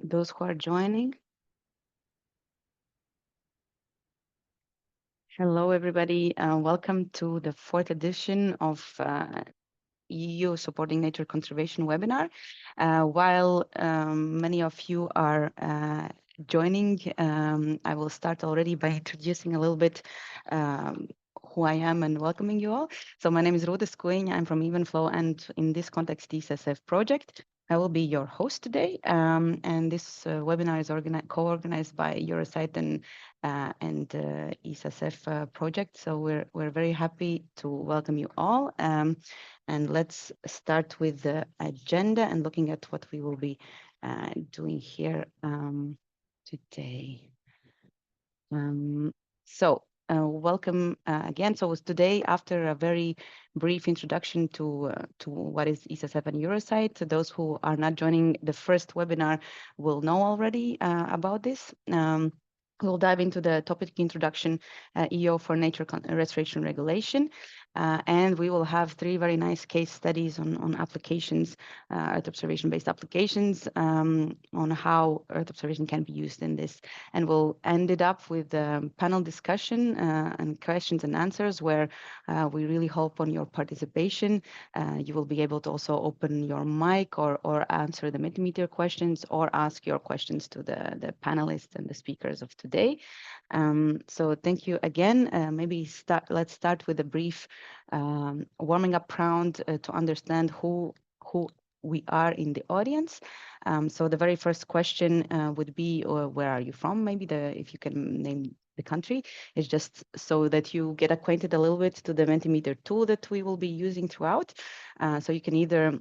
those who are joining. Hello, everybody. Welcome to the 4th edition of EU Supporting Nature Conservation webinar. While many of you are joining, I will start already by introducing a little bit who I am and welcoming you all. So my name is Rude Skuin. I'm from Evenflow, and in this context, the SSF project. I will be your host today, and this webinar is co-organized by Eurosite and ESSF project. So we're very happy to welcome you all. And let's start with the agenda and looking at what we will be doing here today. Welcome again. So today, after a very brief introduction to what is ESSF and Eurosite, those who are not joining the first webinar will know already about this. We'll dive into the topic introduction, EO for Nature Restoration Regulation, and we will have 3 very nice case studies on applications, Earth observation-based applications, on how Earth observation can be used in this. And we'll end it up with a panel discussion and questions and answers where we really hope on your participation. You will be able to also open your mic or answer the Mentimeter questions or ask your questions to the panelists and the speakers of today. So thank you again. Let's start with a brief warming up round to understand who we are in the audience. So the very first question would be, where are you from? Maybe if you can name the country. It's just so that you get acquainted a little bit to the Mentimeter tool that we will be using throughout. So you can either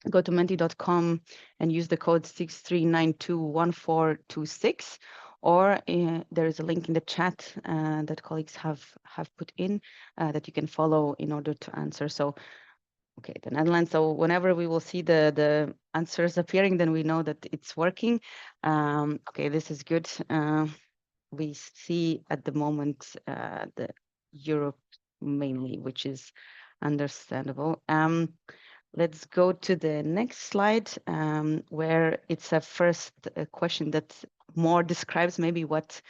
go to menti.com and use the code 63921426, or there is a link in the chat that colleagues have put in that you can follow in order to answer. So, okay, the Netherlands. So whenever we will see the answers appearing, then we know that it's working. Okay, this is good. We see at the moment the Europe mainly, which is understandable. Let's go to the next slide, where it's a first question that more describes maybe what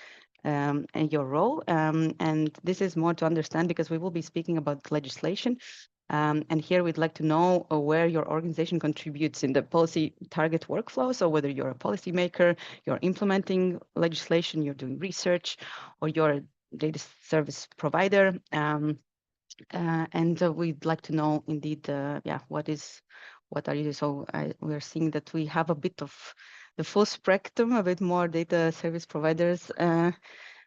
your role. And this is more to understand because we will be speaking about legislation. And here we'd like to know where your organization contributes in the policy target workflow. So whether you're a policymaker, you're implementing legislation, you're doing research, or you're a data service provider. And we'd like to know indeed, what are you? So we're seeing that we have a bit of the full spectrum, a bit more data service providers,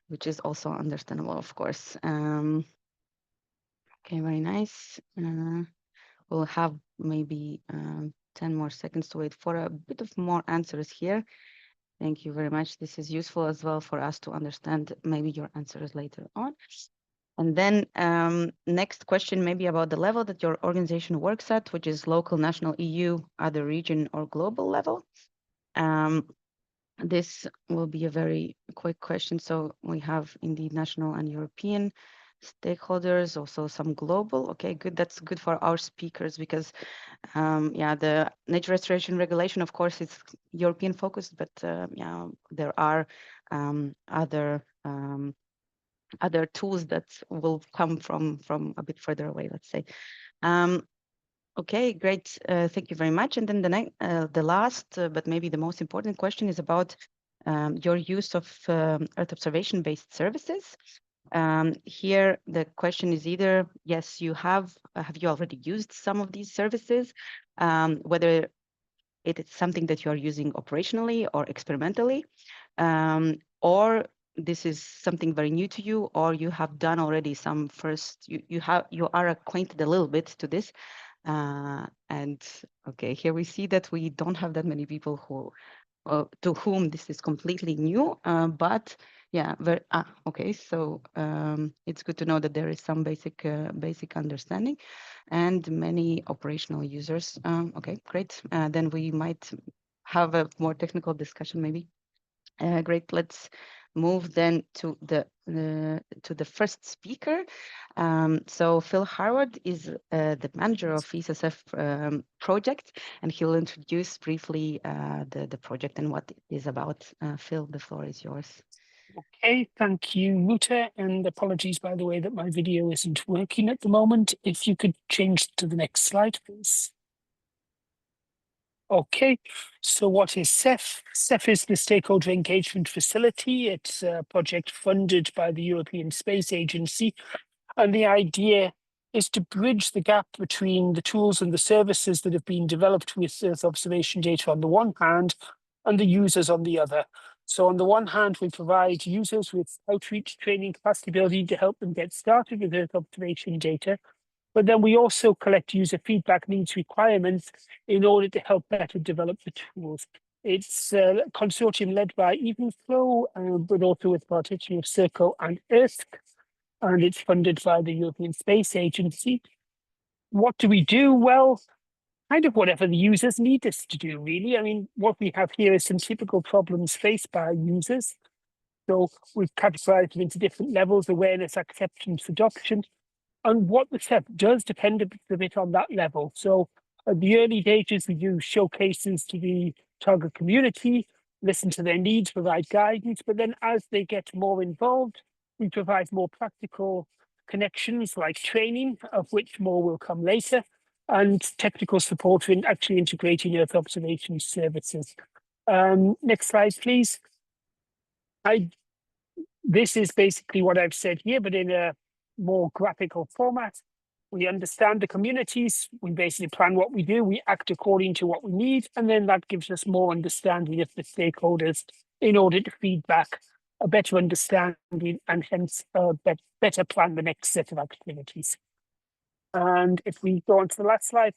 which is also understandable, of course. Okay, very nice. We'll have maybe 10 more seconds to wait for a bit of more answers here. Thank you very much. This is useful as well for us to understand maybe your answers later on. And then next question maybe about the level that your organization works at, which is local, national, EU, other region, or global level. This will be a very quick question. So we have indeed national and European stakeholders, also some global. Okay, good. That's good for our speakers because, the nature restoration regulation, of course, is European focused, but there are other tools that will come from a bit further away, let's say. Okay, great. Thank you very much. And then the last, but maybe the most important question is about your use of Earth observation-based services. Here, the question is either, yes, you have you already used some of these services, whether it is something that you are using operationally or experimentally, or this is something very new to you, or you have done already some first, you are acquainted a little bit to this. And okay, here we see that we don't have that many people who to whom this is completely new, but yeah, okay. So it's good to know that there is some basic understanding and many operational users. Okay, great. Then we might have a more technical discussion maybe. Great. Let's move then to the the first speaker. So Phil Harwood is the manager of ESSF project, and he'll introduce briefly the project and what it is about. Phil, the floor is yours. Okay, thank you, Ruta, and apologies, by the way, that my video isn't working at the moment. If you could change to the next slide, please. Okay, so what is CEF? CEF is the Stakeholder Engagement Facility. It's a project funded by the European Space Agency, and the idea is to bridge the gap between the tools and the services that have been developed with Earth observation data on the one hand, and the users on the other. So on the one hand, we provide users with outreach, training, capacity building to help them get started with Earth observation data. But then we also collect user feedback, needs, requirements in order to help better develop the tools. It's a consortium led by Evenflow, but also with participation of Circle and EarthC, and it's funded by the European Space Agency. What do we do? Well, kind of whatever the users need us to do, really. I mean, what we have here is some typical problems faced by users. So we've categorized them into different levels: awareness, acceptance, adoption. And what the step does depend a bit on that level. So at the early stages, we do showcases to the target community, listen to their needs, provide guidance. But then as they get more involved, we provide more practical connections like training, of which more will come later, and technical support in actually integrating Earth observation services. Next slide, please. This is basically what I've said here, but in a more graphical format. We understand the communities, we basically plan what we do, we act according to what we need, and then that gives us more understanding of the stakeholders in order to feed back a better understanding and hence better plan the next set of activities. And if we go on to the last slide,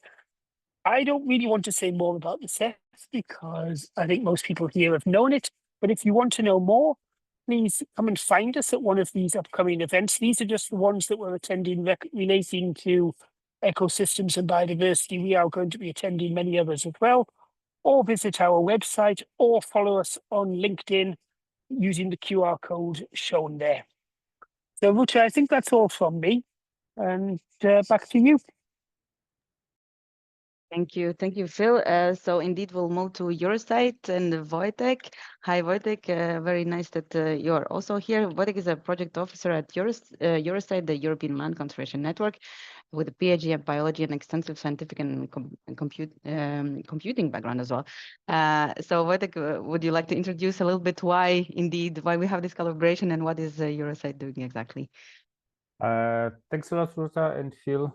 I don't really want to say more about the CEF because I think most people here have known it, but if you want to know more, please come and find us at one of these upcoming events. These are just the ones that we're attending relating to ecosystems and biodiversity. We are going to be attending many others as well, or visit our website or follow us on LinkedIn using the QR code shown there. So Ruta, I think that's all from me, and back to you. Thank you, Phil. So indeed, we'll move to Eurosite and Wojtek. Hi, Wojtek. Very nice that you are also here. Wojtek is a project officer at Eurosite, the European Land Conservation Network, with a PhD in biology and extensive scientific and computing background as well. So Wojtek, would you like to introduce a little bit why we have this collaboration and what is Eurosite doing exactly? Thanks a lot, Ruta and Phil,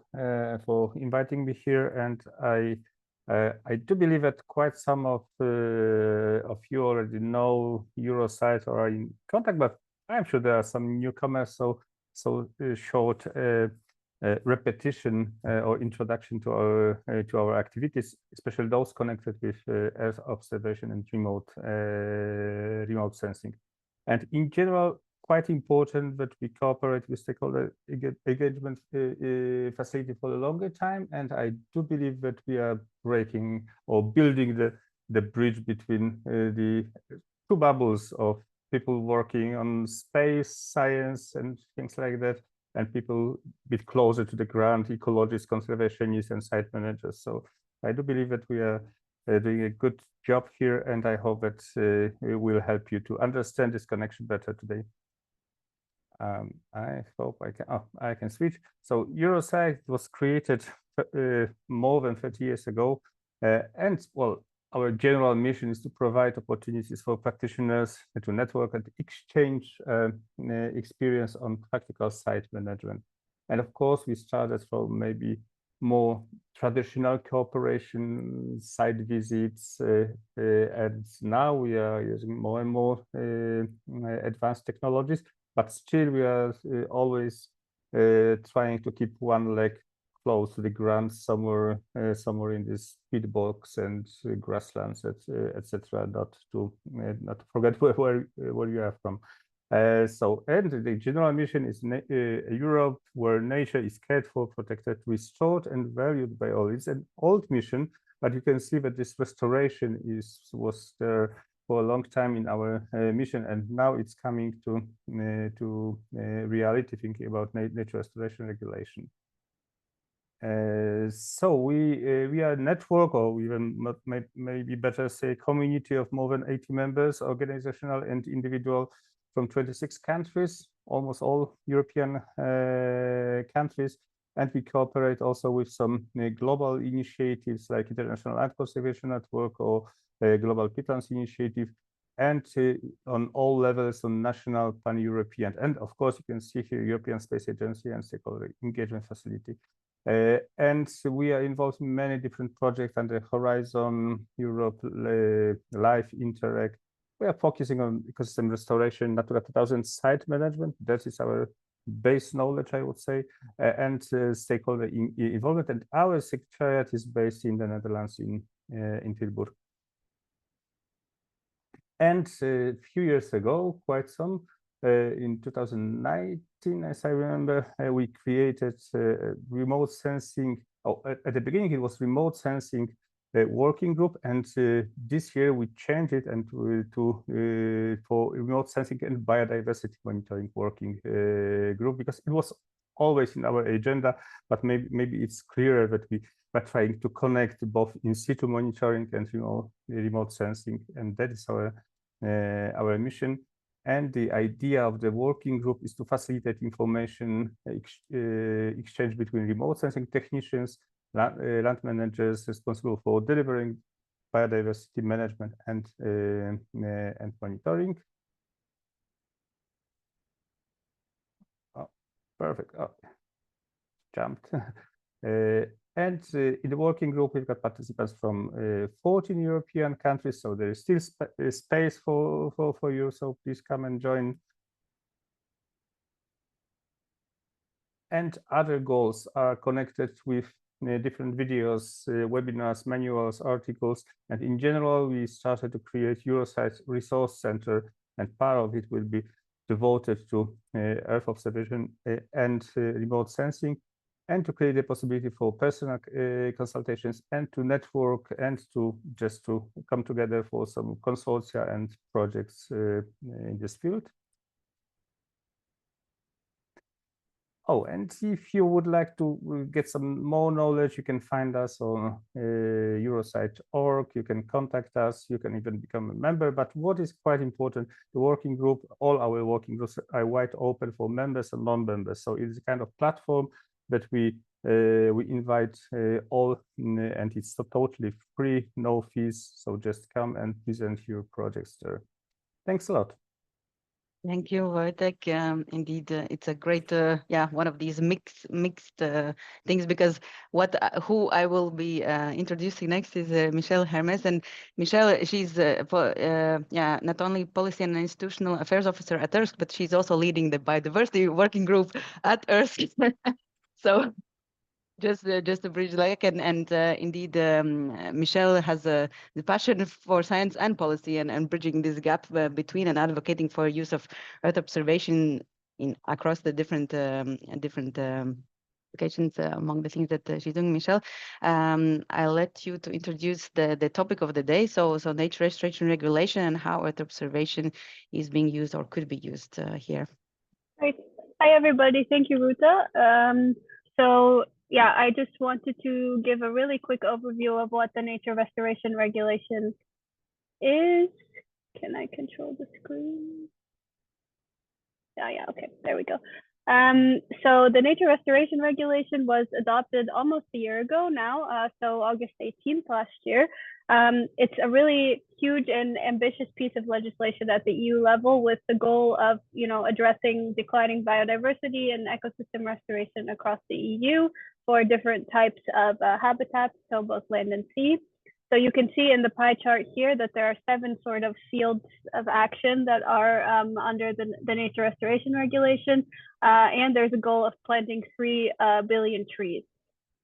for inviting me here. And I do believe that quite some of you already know Eurosite or are in contact, but I'm sure there are some newcomers. So short repetition or introduction to our activities, especially those connected with Earth observation and remote sensing. And in general, quite important that we cooperate with stakeholder engagement facility for a longer time, and I do believe that we are breaking or building the bridge between the two bubbles of people working on space science and things like that, and people a bit closer to the ground, ecologists, conservationists, and site managers. So I do believe that we are doing a good job here, and I hope that it will help you to understand this connection better today. I hope I can switch. So Eurosite was created more than 30 years ago, and well, our general mission is to provide opportunities for practitioners to network and exchange experience on practical site management. And of course, we started from maybe more traditional cooperation, site visits, and now we are using more and more advanced technologies. But still, we are always trying to keep one leg close to the ground, somewhere in this peat box and grasslands, etc. Not to forget where you are from. So, and the general mission is Europe, where nature is cared for, protected, restored, and valued by all. It's an old mission, but you can see that this restoration was there for a long time in our mission, and now it's coming to reality, thinking about nature restoration regulation. So we are a network, or even maybe better say community of more than 80 members, organizational and individual, from 26 countries, almost all European countries. And we cooperate also with some global initiatives like International Land Conservation Network or Global Peatlands Initiative, and on all levels, on national, pan-European, and of course you can see here European Space Agency and Stakeholder Engagement Facility. And we are involved in many different projects under Horizon Europe, Life, Interact. We are focusing on ecosystem restoration, Natura 2000 site management. That is our base knowledge, I would say, and stakeholder involvement. And our secretariat is based in the Netherlands, in Tilburg. And a few years ago, quite some, in 2019, as I remember, we created remote sensing. Oh, at the beginning, it was remote sensing working group, and this year we changed it and for remote sensing and biodiversity monitoring working group, because it was always in our agenda, but maybe it's clearer that we are trying to connect both in situ monitoring and remote sensing, and that is our mission. And the idea of the working group is to facilitate information exchange between remote sensing technicians, land managers responsible for delivering biodiversity management and monitoring. Oh, perfect. Oh, jumped. And in the working group, we've got participants from 14 European countries, so there is still space for you, so please come and join. And other goals are connected with different videos, webinars, manuals, articles, and in general, we started to create Eurosite Resource Center, and part of it will be devoted to Earth observation and remote sensing, and to create the possibility for personal consultations, and to network, and to just to come together for some consortia and projects in this field. Oh, and if you would like to get some more knowledge, you can find us on Eurosite.org. You can contact us. You can even become a member. But what is quite important, the working group, all our working groups are wide open for members and non-members. So it's a kind of platform that we invite all, and it's totally free, no fees. So just come and present your projects there. Thanks a lot. Thank you, Wojtek. Indeed, it's a great, one of these mixed things, because who I will be introducing next is Michelle Hermes. And Michelle, she's not only policy and institutional affairs officer at ERSC, but she's also leading the biodiversity working group at ERSC. So just a bridge, like, and indeed, Michelle has the passion for science and policy, and bridging this gap between, and advocating for use of Earth observation across the different applications. Among the things that she's doing, Michelle, I'll let you to introduce the topic of the day. So nature restoration regulation and how Earth observation is being used or could be used here. Great. Hi, everybody. Thank you, Ruta. So yeah, I just wanted to give a really quick overview of what the nature restoration regulation is. Can I control the screen? Yeah, okay, there we go. So the nature restoration regulation was adopted almost a year ago now, so August 18th last year. It's a really huge and ambitious piece of legislation at the EU level, with the goal of, addressing declining biodiversity and ecosystem restoration across the EU for different types of habitats, so both land and sea. So you can see in the pie chart here that there are 7 sort of fields of action that are under the nature restoration regulation, and there's a goal of planting 3 billion trees.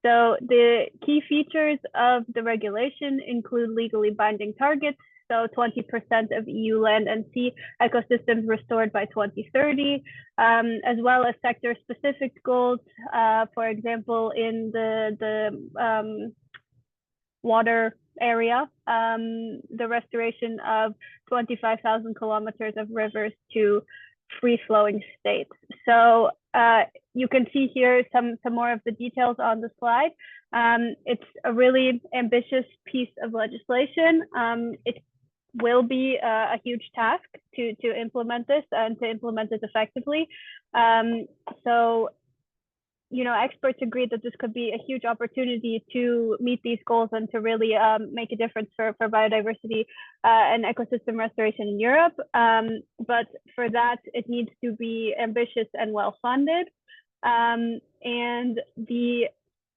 So the key features of the regulation include legally binding targets, so 20% of EU land and sea ecosystems restored by 2030, as well as sector-specific goals, for example, in the water area, the restoration of 25,000 kilometers of rivers to free-flowing states. So you can see here some more of the details on the slide. It's a really ambitious piece of legislation. It will be a huge task to implement this and to implement it effectively. So, you know, experts agree that this could be a huge opportunity to meet these goals and to really make a difference for biodiversity and ecosystem restoration in Europe. But for that, it needs to be ambitious and well-funded. And the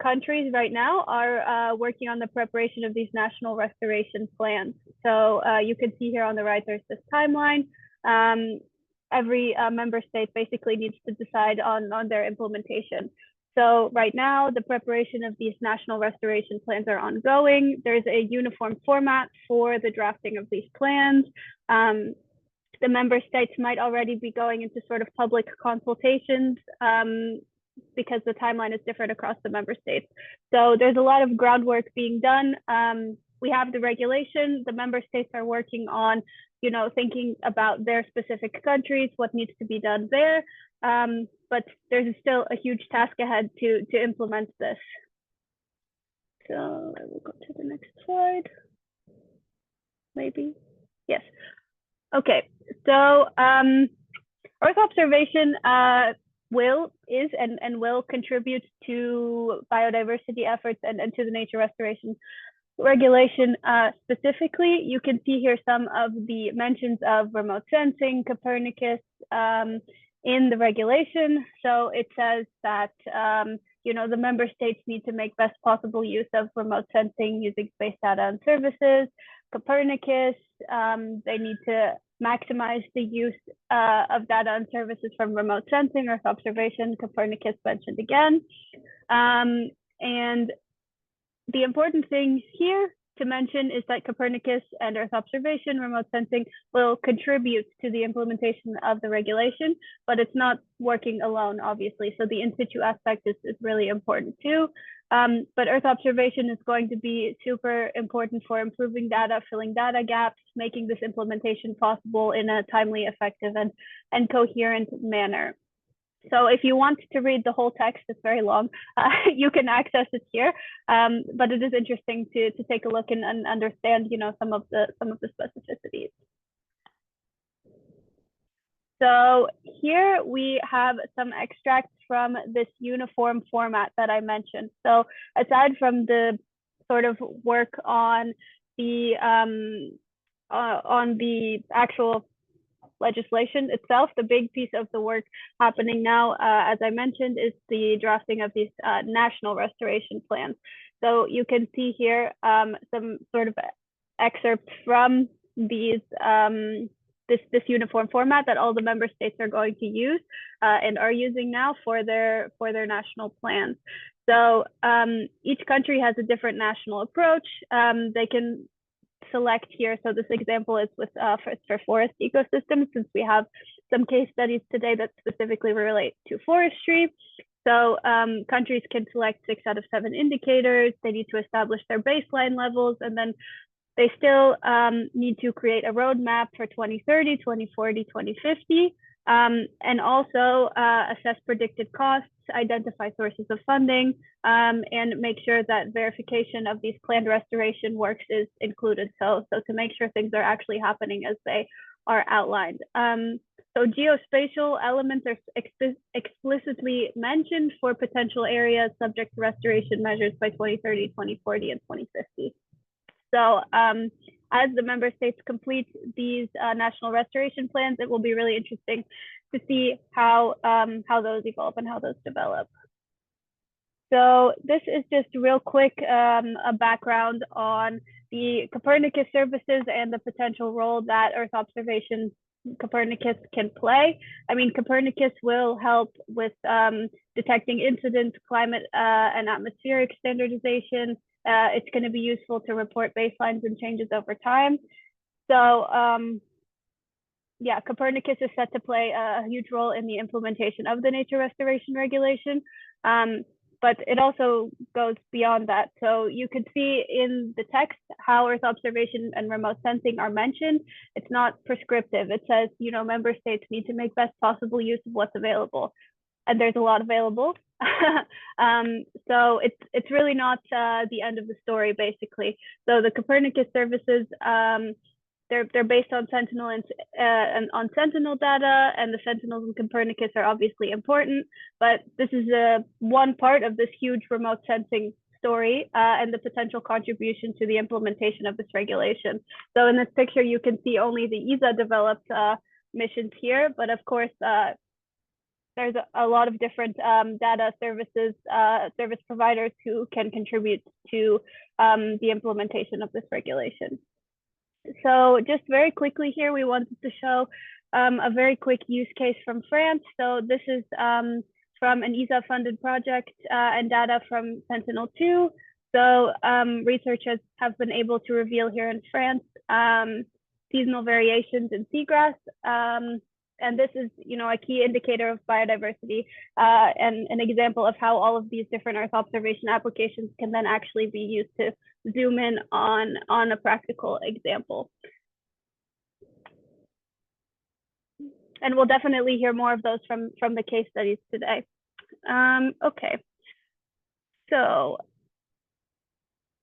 countries right now are working on the preparation of these national restoration plans. So you can see here on the right, there's this timeline. Every member state basically needs to decide on their implementation. So right now, the preparation of these national restoration plans are ongoing. There's a uniform format for the drafting of these plans. The member states might already be going into sort of public consultations because the timeline is different across the member states. So there's a lot of groundwork being done. We have the regulation. The member states are working on, you know, thinking about their specific countries, what needs to be done there. But there's still a huge task ahead to implement this. So I will go to the next slide. Maybe, yes. Okay, so Earth observation is and will contribute to biodiversity efforts and to the nature restoration regulation specifically. You can see here some of the mentions of remote sensing, Copernicus in the regulation. So it says that you know, the member states need to make best possible use of remote sensing using space data and services. Copernicus, they need to maximize the use of data and services from remote sensing, Earth observation, Copernicus mentioned again. And the important thing here to mention is that Copernicus and Earth observation, remote sensing will contribute to the implementation of the regulation, but it's not working alone, obviously. So the in situ aspect is really important too. But Earth observation is going to be super important for improving data, filling data gaps, making this implementation possible in a timely, effective, and coherent manner. So if you want to read the whole text, it's very long, you can access it here. But it is interesting to take a look and understand, you know, some of the specificities. So here we have some extracts from this uniform format that I mentioned. So aside from the sort of work on the actual legislation itself, the big piece of the work happening now, as I mentioned, is the drafting of these national restoration plans. So you can see here some sort of excerpts from these this uniform format that all the member states are going to use and are using now for their national plans. So each country has a different national approach. They can select here. So this example is with for forest ecosystems, since we have some case studies today that specifically relate to forestry. So countries can select 6 out of 7 indicators. They need to establish their baseline levels, and then they still need to create a roadmap for 2030, 2040, 2050, and also assess predicted costs, identify sources of funding, and make sure that verification of these planned restoration works is included. So to make sure things are actually happening as they are outlined. So geospatial elements are explicitly mentioned for potential areas subject to restoration measures by 2030, 2040, and 2050. So as the member states complete these national restoration plans, it will be really interesting to see how those evolve and how those develop. So this is just real quick a background on the Copernicus services and the potential role that Earth observation Copernicus can play. I mean, Copernicus will help with detecting incidents, climate and atmospheric standardization. It's going to be useful to report baselines and changes over time. So yeah, Copernicus is set to play a huge role in the implementation of the nature restoration regulation. but it also goes beyond that. So you could see in the text how Earth observation and remote sensing are mentioned. It's not prescriptive. It says, you know, member states need to make best possible use of what's available. And there's a lot available. So it's really not the end of the story, basically. So the Copernicus services, they're based on Sentinel and on Sentinel data, and the Sentinels and Copernicus are obviously important, but this is one part of this huge remote sensing story and the potential contribution to the implementation of this regulation. So in this picture, you can see only the ESA developed missions here, but of course, there's a lot of different data services, service providers who can contribute to the implementation of this regulation. So just very quickly here, we wanted to show a very quick use case from France. So this is from an ESA-funded project and data from Sentinel-2. So researchers have been able to reveal here in France seasonal variations in seagrass. And this is, you know, a key indicator of biodiversity and an example of how all of these different Earth observation applications can then actually be used to zoom in on a practical example. And we'll definitely hear more of those from the case studies today. Okay, so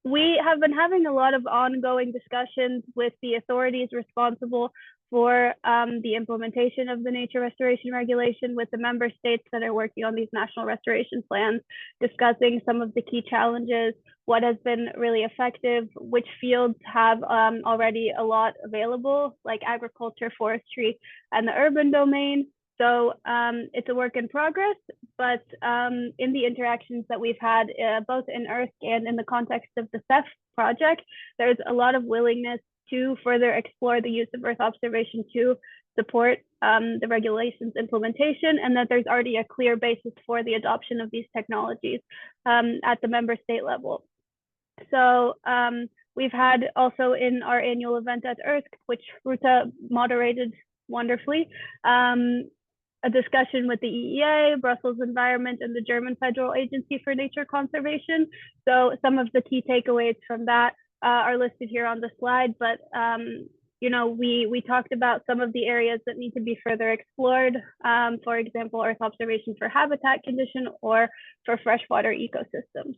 we have been having a lot of ongoing discussions with the authorities responsible for the implementation of the nature restoration regulation with the member states that are working on these national restoration plans, discussing some of the key challenges, what has been really effective, which fields have already a lot available, like agriculture, forestry, and the urban domain. So it's a work in progress, but in the interactions that we've had, both in EARTH and in the context of the CEF project, there's a lot of willingness to further explore the use of Earth observation to support the regulations implementation, and that there's already a clear basis for the adoption of these technologies at the member state level. So we've had also in our annual event at EARTH, which Ruta moderated wonderfully, a discussion with the EEA, Brussels Environment, and the German Federal Agency for Nature Conservation. So some of the key takeaways from that are listed here on the slide, but you know, we talked about some of the areas that need to be further explored. For example, Earth observation for habitat condition or for freshwater ecosystems.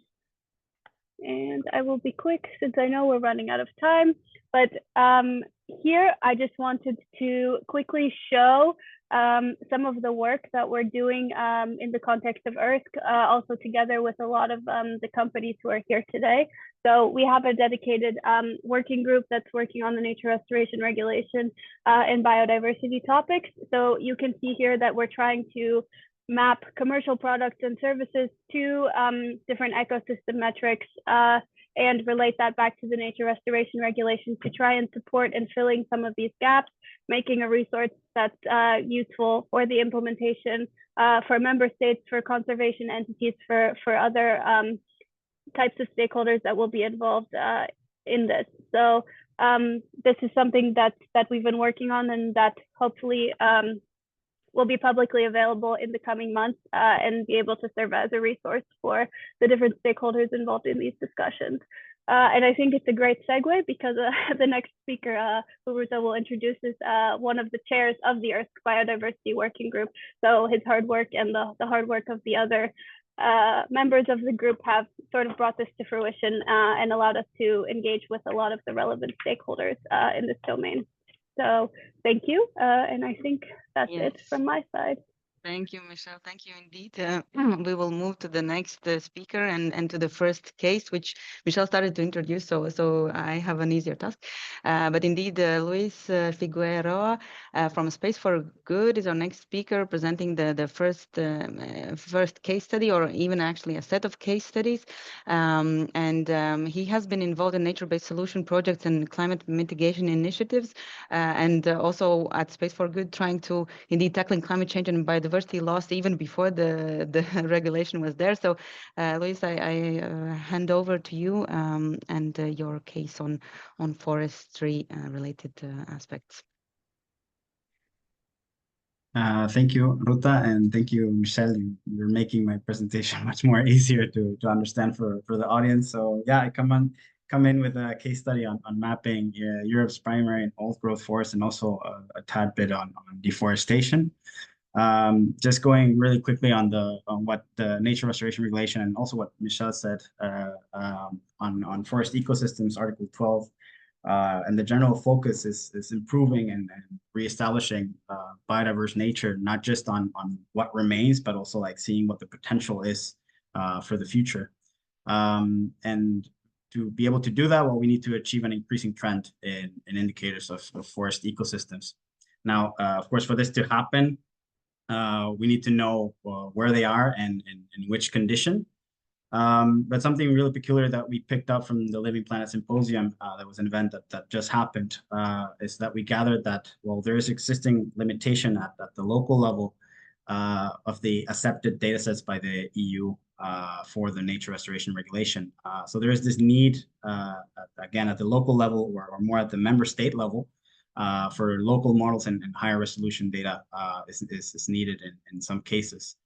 And I will be quick since I know we're running out of time, but here I just wanted to quickly show some of the work that we're doing in the context of EARTH, also together with a lot of the companies who are here today. So we have a dedicated working group that's working on the nature restoration regulation and biodiversity topics. So you can see here that we're trying to map commercial products and services to different ecosystem metrics and relate that back to the nature restoration regulation to try and support in filling some of these gaps, making a resource that's useful for the implementation for member states, for conservation entities, for other types of stakeholders that will be involved in this. So this is something that we've been working on and that hopefully will be publicly available in the coming months and be able to serve as a resource for the different stakeholders involved in these discussions. And I think it's a great segue because the next speaker, who Ruta will introduce, is one of the chairs of the EARTH Biodiversity Working Group. So his hard work and the hard work of the other members of the group have sort of brought this to fruition and allowed us to engage with a lot of the relevant stakeholders in this domain. So thank you. And I think that's it from my side. Thank you, Michelle. Thank you indeed. We will move to the next speaker and to the first case, which Michelle started to introduce, so I have an easier task. But indeed, Luis Figueroa from Space for Good is our next speaker, presenting the first case study, or even actually a set of case studies. He has been involved in nature-based solution projects and climate mitigation initiatives, and also at Space for Good, trying to indeed tackling climate change and biodiversity loss even before the regulation was there. So Luis, I hand over to you and your case on forestry related aspects. Thank you, Ruta, and thank you, Michelle. You're making my presentation much more easier to understand for the audience. So yeah, I come in with a case study on mapping Europe's primary and old growth forests, and also a tad bit on deforestation. Just going really quickly on what the nature restoration regulation and also what Michelle said on forest ecosystems, Article 12. And the general focus is improving and reestablishing biodiverse nature, not just on what remains, but also like seeing what the potential is for the future. And to be able to do that, well, we need to achieve an increasing trend in indicators of forest ecosystems. Now, of course, for this to happen, we need to know where they are and in which condition. But something really peculiar that we picked up from the Living Planet Symposium that was an event that just happened is that we gathered that, well, there is existing limitation at the local level of the accepted data sets by the EU for the nature restoration regulation. So there is this need, again, at the local level or more at the member state level for local models and higher resolution data is needed in some cases.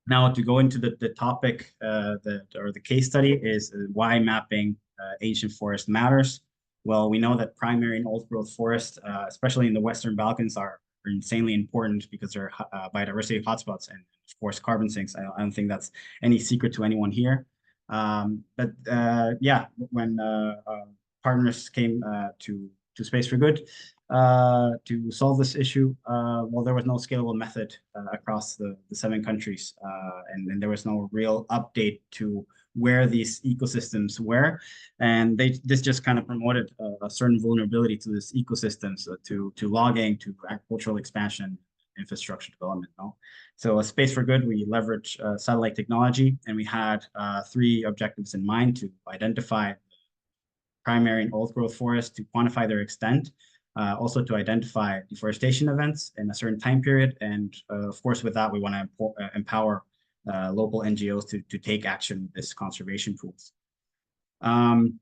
Now, to go into the topic or the case study is why mapping ancient forest matters. Well, we know that primary and old growth forests, especially in the Western Balkans, are insanely important because they're biodiversity hotspots and, of course, carbon sinks. I don't think that's any secret to anyone here. But yeah, when partners came to Space for Good to solve this issue, well, there was no scalable method across the 7 countries, and there was no real update to where these ecosystems were, and this just kind of promoted a certain vulnerability to this ecosystems, to logging, to agricultural expansion, infrastructure development. No? So Space for Good, we leverage satellite technology, and we had 3 objectives in mind: to identify primary and old growth forests, to quantify their extent, also to identify deforestation events in a certain time period. And of course, with that, we want to empower local NGOs to take action with this conservation tools. I'm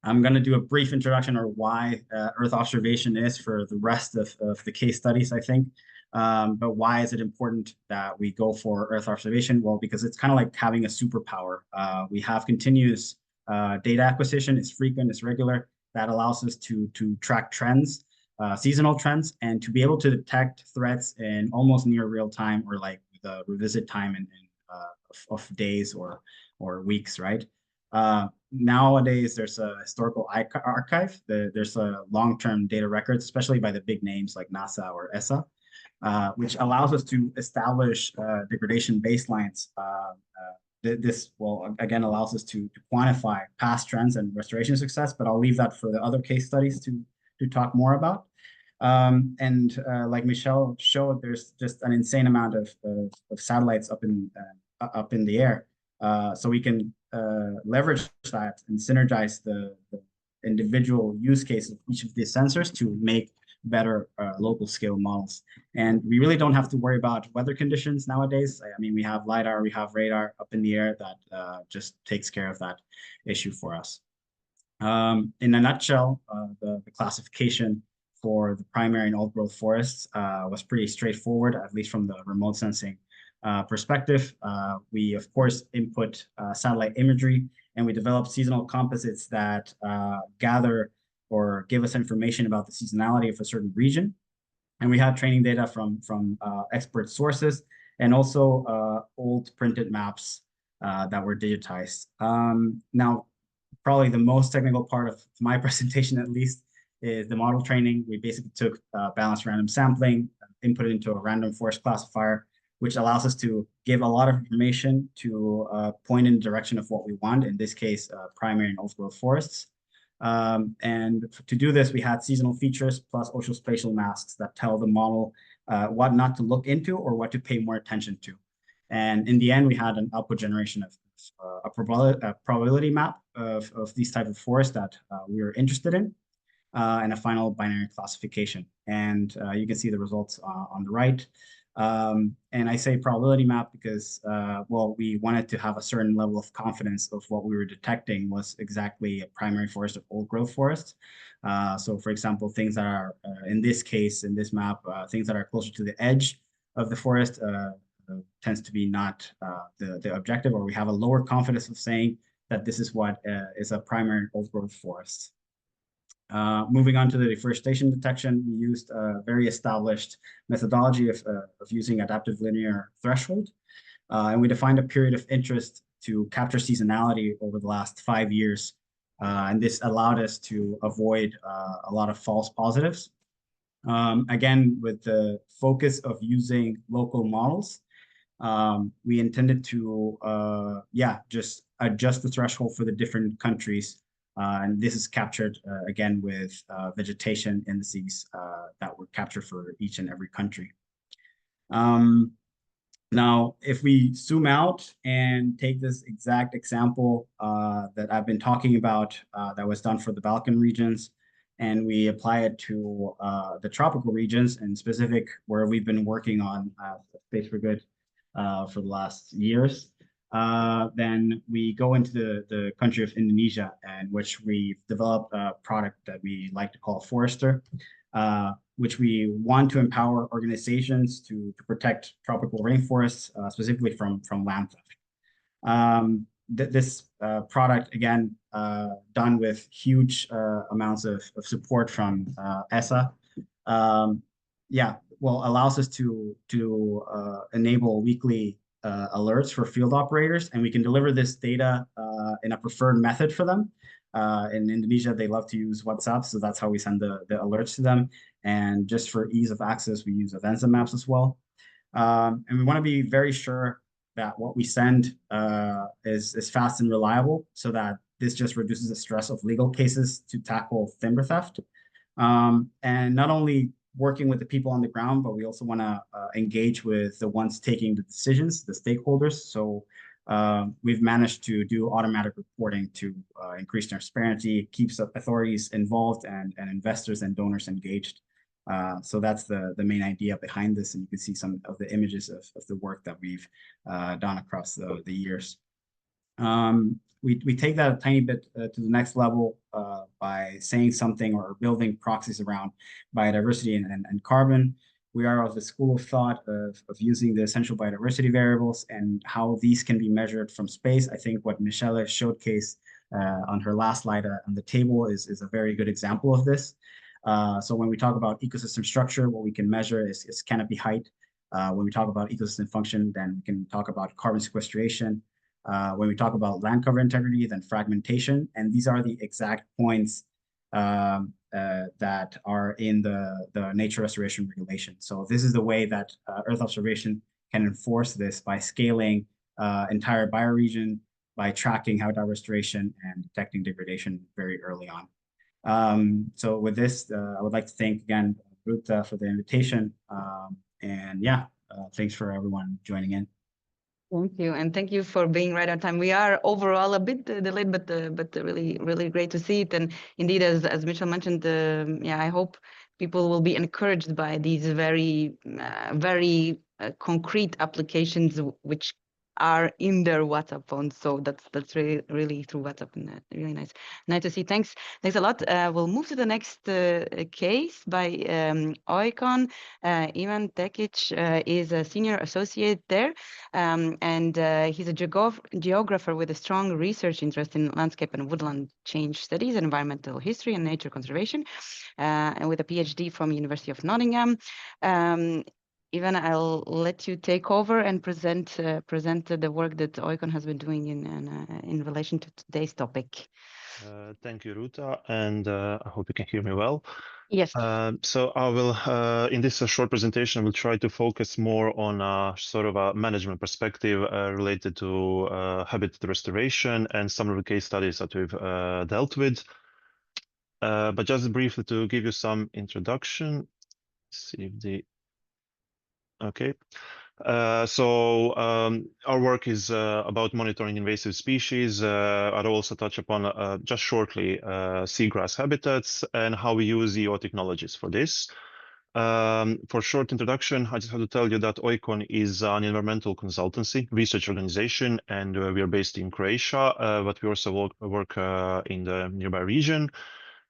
going to do a brief introduction on why Earth observation is for the rest of the case studies, I think. But why is it important that we go for Earth observation? Well, because it's kind of like having a superpower. We have continuous data acquisition. It's frequent, it's regular. That allows us to track trends, seasonal trends, and to be able to detect threats in almost near real time, or like the revisit time of days or weeks, right? Nowadays, there's a historical archive. There's a long-term data records, especially by the big names like NASA or ESA, which allows us to establish degradation baselines. This will again allows us to quantify past trends and restoration success, but I'll leave that for the other case studies to talk more about. And like Michelle showed, there's just an insane amount of satellites up in the air, so we can leverage that and synergize the individual use case of each of these sensors to make better local scale models. And we really don't have to worry about weather conditions nowadays. I mean, we have LiDAR, we have radar up in the air that just takes care of that issue for us. In a nutshell, the classification for the primary and old growth forests was pretty straightforward, at least from the remote sensing perspective. We, of course, input satellite imagery, and we develop seasonal composites that gather or give us information about the seasonality of a certain region. And we had training data from expert sources, and also old printed maps that were digitized. Now, probably the most technical part of my presentation, at least, is the model training. We basically took balanced random sampling, input it into a random forest classifier, which allows us to give a lot of information to point in the direction of what we want, in this case, primary and old growth forests. And to do this, we had seasonal features plus oceospatial masks that tell the model what not to look into or what to pay more attention to. And in the end, we had an output generation of a probability map of these type of forests that we were interested in, and a final binary classification. And you can see the results on the right. And I say probability map because, well, we wanted to have a certain level of confidence of what we were detecting was exactly a primary forest of old growth forest. So for example, things that are, in this case, in this map, things that are closer to the edge of the forest tends to be not the objective, or we have a lower confidence of saying that this is what is a primary old growth forest. Moving on to the deforestation detection, we used a very established methodology of using adaptive linear threshold. And we defined a period of interest to capture seasonality over the last 5 years. And this allowed us to avoid a lot of false positives. Again, with the focus of using local models, we intended to, just adjust the threshold for the different countries. And this is captured again with vegetation indices that were captured for each and every country. Now, if we zoom out and take this exact example that I've been talking about that was done for the Balkan regions, and we apply it to the tropical regions, in specific where we've been working on Space for Good for the last years, then we go into the country of Indonesia, in which we've developed a product that we like to call Forester, which we want to empower organizations to protect tropical rainforests, specifically from land theft. This product, again, done with huge amounts of support from ESA, allows us to enable weekly alerts for field operators, and we can deliver this data in a preferred method for them. In Indonesia, they love to use WhatsApp, so that's how we send the alerts to them. And just for ease of access, we use Avenza maps as well. And we want to be very sure that what we send is fast and reliable, so that this just reduces the stress of legal cases to tackle timber theft. And not only working with the people on the ground, but we also want to engage with the ones taking the decisions, the stakeholders. So we've managed to do automatic reporting to increase transparency, keeps authorities involved, and investors and donors engaged. So that's the main idea behind this, and you can see some of the images of the work that we've done across the years. We take that a tiny bit to the next level by saying something or building proxies around biodiversity and carbon. We are of the school of thought of using the essential biodiversity variables and how these can be measured from space. I think what Michelle showcased on her last slide on the table is a very good example of this. So when we talk about ecosystem structure, what we can measure is canopy height. When we talk about ecosystem function, then we can talk about carbon sequestration. When we talk about land cover integrity, then fragmentation. And these are the exact points that are in the nature restoration regulation. So this is the way that Earth observation can enforce this, by scaling entire bioregion, by tracking habitat restoration and detecting degradation very early on. So with this, I would like to thank again Ruta for the invitation. Thanks for everyone joining in. Thank you, and thank you for being right on time. We are overall a bit delayed, but really great to see it. And indeed, as Mitchell mentioned, I hope people will be encouraged by these very concrete applications which are in their WhatsApp phones. So that's really through WhatsApp, and really nice to see. Thanks a lot. We'll move to the next case by Oikon. Ivan Tekić is a senior associate there, and he's a geographer with a strong research interest in landscape and woodland change studies, environmental history, and nature conservation, and with a PhD from University of Nottingham. Ivan, I'll let you take over and present the work that Oikon has been doing in relation to today's topic. Thank you, Ruta, and I hope you can hear me well. Yes. So I will, in this short presentation, I will try to focus more on a sort of a management perspective related to habitat restoration and some of the case studies that we've dealt with. But just briefly to give you some introduction. Let's see if the okay. So our work is about monitoring invasive species. I'll also touch upon just shortly seagrass habitats and how we use EO technologies for this. For short introduction, I just have to tell you that Oikon is an environmental consultancy research organization, and we are based in Croatia, but we also work in the nearby region.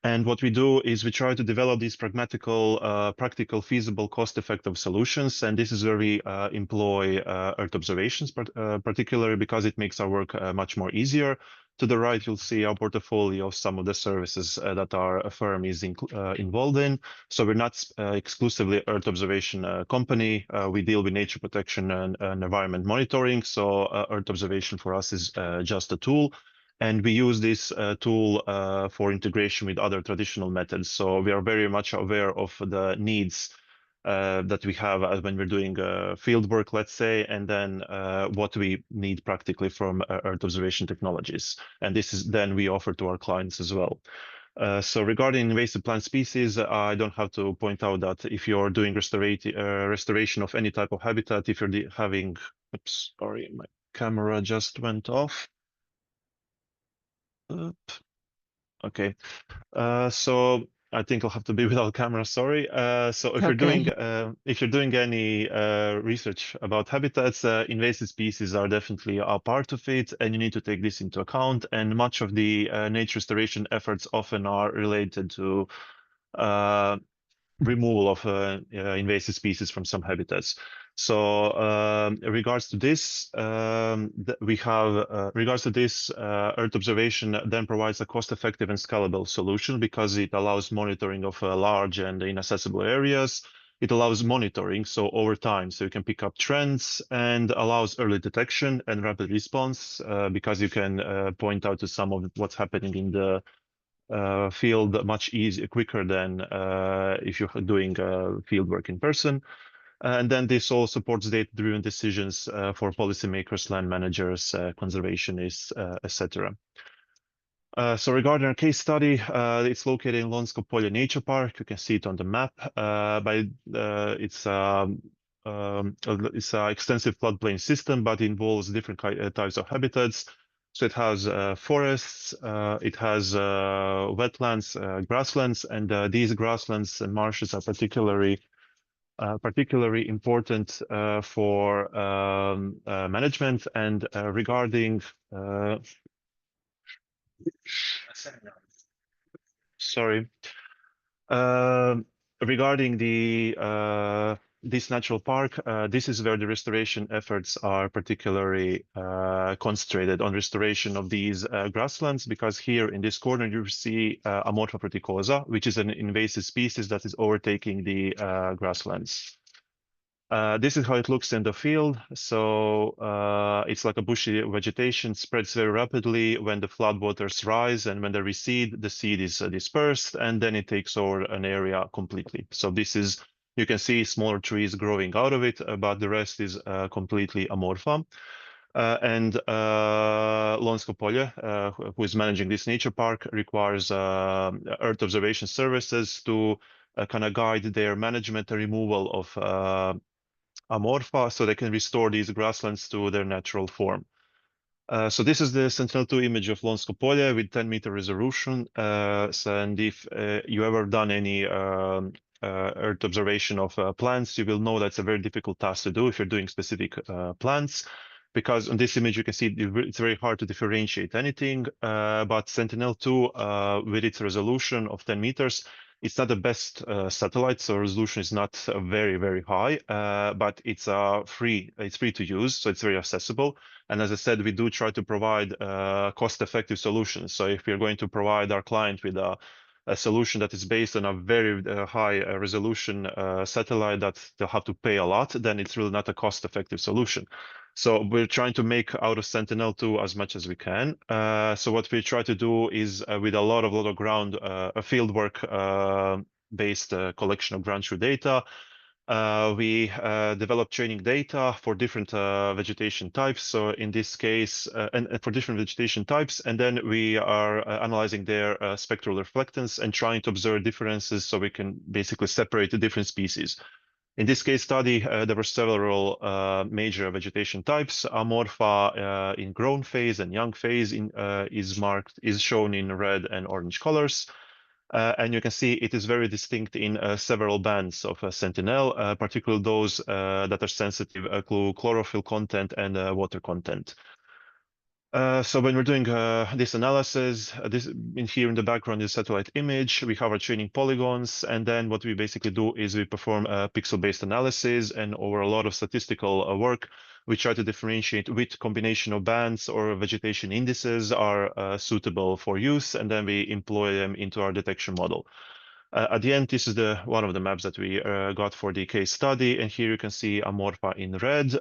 And what we do is we try to develop these practical, feasible, cost-effective solutions. And this is where we employ Earth observations, particularly because it makes our work much more easier. To the right, you'll see our portfolio of some of the services that our firm is involved in. So we're not exclusively Earth observation company. We deal with nature protection and environment monitoring. So Earth observation for us is just a tool. And we use this tool for integration with other traditional methods. So we are very much aware of the needs that we have when we're doing field work, let's say, and then what we need practically from Earth observation technologies. And this is then we offer to our clients as well. So regarding invasive plant species, I don't have to point out that if you're doing restoration of any type of habitat, if you're having, oops, sorry, my camera just went off. Okay, so I think I'll have to be without camera. Sorry. So if you're doing any research about habitats, invasive species are definitely a part of it, and you need to take this into account. And much of the nature restoration efforts often are related to removal of invasive species from some habitats. So regards to this, Earth observation then provides a cost-effective and scalable solution because it allows monitoring of large and inaccessible areas. It allows monitoring, so over time, so you can pick up trends, and allows early detection and rapid response because you can point out to some of what's happening in the field much quicker than if you're doing field work in person. And then this all supports data-driven decisions for policymakers, land managers, conservationists, etc. So regarding our case study, it's located in Lonsko Polje Nature Park. You can see it on the map. It's an extensive floodplain system, but involves different types of habitats. So it has forests, it has wetlands, grasslands, and these grasslands and marshes are particularly important for management. And regarding regarding this natural park, this is where the restoration efforts are particularly concentrated on restoration of these grasslands, because here in this corner you see Amorpha preticosa, which is an invasive species that is overtaking the grasslands. This is how it looks in the field. So it's like a bushy vegetation, spreads very rapidly when the floodwaters rise, and when they recede, the seed is dispersed, and then it takes over an area completely. So this is, you can see smaller trees growing out of it, but the rest is completely amorpha. And Lonsko Polje, who is managing this nature park, requires Earth observation services to kind of guide their management and removal of amorpha, so they can restore these grasslands to their natural form. So this is the Sentinel-2 image of Lonsko Polje with 10-meter resolution. And if you ever done any Earth observation of plants, you will know that's a very difficult task to do if you're doing specific plants, because on this image you can see it's very hard to differentiate anything. But Sentinel-2, with its resolution of 10 meters, it's not the best satellite, so resolution is not very, very high, but it's free to use, so it's very accessible. And as I said, we do try to provide cost-effective solutions. So if we're going to provide our client with a solution that is based on a very high resolution satellite that they'll have to pay a lot, then it's really not a cost-effective solution. So we're trying to make out of Sentinel-2 as much as we can. So what we try to do is with a lot of ground field work based collection of ground truth data. We develop training data for different vegetation types. So in this case, and for different vegetation types, and then we are analyzing their spectral reflectance and trying to observe differences so we can basically separate the different species. In this case study, there were several major vegetation types. Amorpha in grown phase and young phase is shown in red and orange colors. And you can see it is very distinct in several bands of Sentinel, particularly those that are sensitive to chlorophyll content and water content. So when we're doing this analysis, this in here in the background is satellite image. We have our training polygons, and then what we basically do is we perform pixel-based analysis, and over a lot of statistical work, we try to differentiate which combination of bands or vegetation indices are suitable for use, and then we employ them into our detection model. At the end, this is one of the maps that we got for the case study, and here you can see Amorpha in red,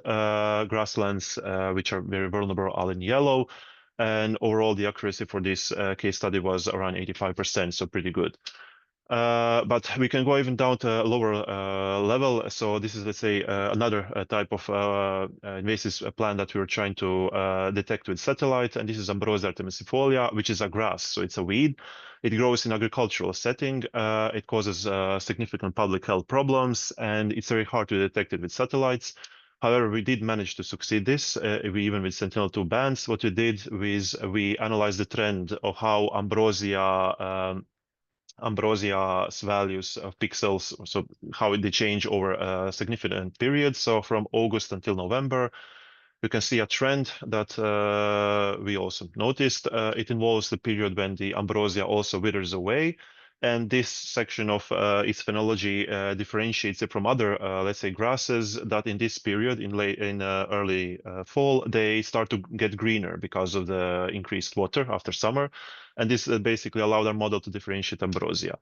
grasslands which are very vulnerable are in yellow, and overall the accuracy for this case study was around 85%, so pretty good. But we can go even down to a lower level. So this is, let's say, another type of invasive plant that we were trying to detect with satellite, and this is Ambrosia artemisifolia, which is a grass, so it's a weed. It grows in agricultural setting. It causes significant public health problems, and it's very hard to detect it with satellites. However, we did manage to succeed this, even with Sentinel-2 bands. What we did was we analyzed the trend of how Ambrosia's values of pixels, so how they change over a significant period. So from August until November, you can see a trend that we also noticed. It involves the period when the ambrosia also withers away. And this section of its phenology differentiates it from other, let's say, grasses that in this period, in early fall, they start to get greener because of the increased water after summer. And this basically allowed our model to differentiate ambrosia.